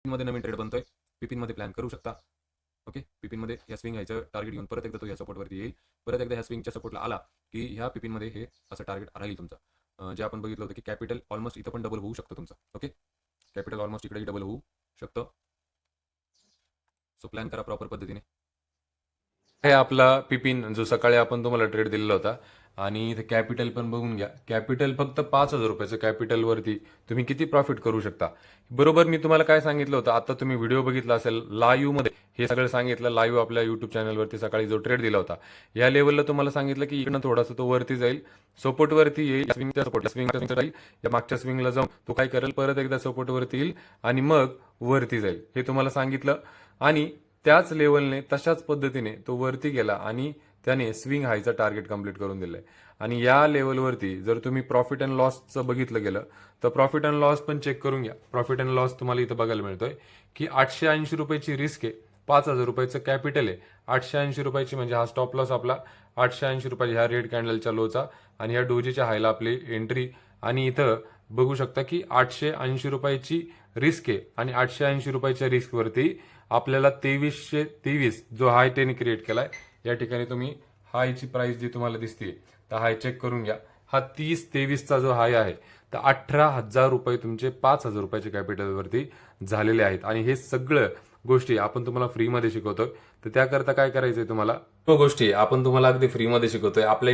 मध्ये नवीन ट्रेड बनतोय, पीपिन मध्ये प्लॅन करू शकता. ओके, पीपिन मध्ये या स्विंग ह्याचं टार्गेट घेऊन परत एकदा तो या सपोर्टवरती येईल. परत एकदा ह्या स्विंगच्या सपोर्टला आला की ह्या पीपिन मध्ये हे असं टार्गेट राहील तुमचं. जे आपण बघितलं होतं की कॅपिटल ऑलमोस्ट इथं पण डबल होऊ शकतं तुमचं. ओके, कॅपिटल ऑलमोस्ट इकडेही डबल होऊ शकतं. सो प्लॅन करा प्रॉपर पद्धतीने. हे आपला पिपिन जो सकाळी आपण तुम्हाला ट्रेड दिलेला होता आणि इथे कॅपिटल पण बघून घ्या. कॅपिटल फक्त 5,000 रुपयाचं कॅपिटलवरती तुम्ही किती प्रॉफिट करू शकता. बरोबर मी तुम्हाला काय सांगितलं होतं, आता तुम्ही व्हिडिओ बघितला असेल लाईव्ह मध्ये हे सगळं सांगितलं. लाईव्ह आपल्या युट्यूब चॅनलवरती सकाळी जो ट्रेड दिला होता या लेवलला तुम्हाला सांगितलं की इकडनं थोडासा तो वरती जाईल, सपोर्ट वरती येईल, स्विंगच्या सपोर्ट स्विंगच्या राहील, या मागच्या स्विंगला जाऊन तो काय करेल, परत एकदा सपोर्ट वरती येईल आणि मग वरती जाईल हे तुम्हाला सांगितलं. आणि त्याच लेवलने तशाच पद्धतीने तो वरती गेला आणि त्याने स्विंग हायचं टार्गेट कंप्लीट करून दिलंय. आणि या लेवलवरती जर तुम्ही प्रॉफिट अँड लॉसचं बघितलं गेलं तर प्रॉफिट अँड लॉस पण चेक करून घ्या. प्रॉफिट अँड लॉस तुम्हाला इथं बघायला मिळतोय की 880 रुपयाची रिस्क आहे, 5,000 रुपयाचं कॅपिटल आहे. 880 रुपयाची म्हणजे हा स्टॉप लॉस आपला 880 रुपयाच्या ह्या रेड कॅन्डलच्या लोचा आणि ह्या डोजीच्या हायला आपली एंट्री. आणि इथं बघू शकता की 880 रुपयाची रिस्क आहे आणि 880 रुपयाच्या रिस्कवरती आपल्याला 2323 जो हाय त्याने क्रिएट केलाय. या ठिकाणी तुम्ही हायची प्राइस जी तुम्हाला दिसते तर हाय चेक करून घ्या. हा 3023चा जो हाय आहे तर 18,000 रुपये तुमचे 5,000 रुपयाच्या कॅपिटलवरती झालेले आहेत. आणि हे सगळं गोष्टी आपण तुम्हाला फ्रीमध्ये शिकवतोय. तर त्याकरता काय करायचंय तुम्हाला, तो गोष्टी आपण तुम्हाला अगदी फ्रीमध्ये शिकवतोय. आपल्या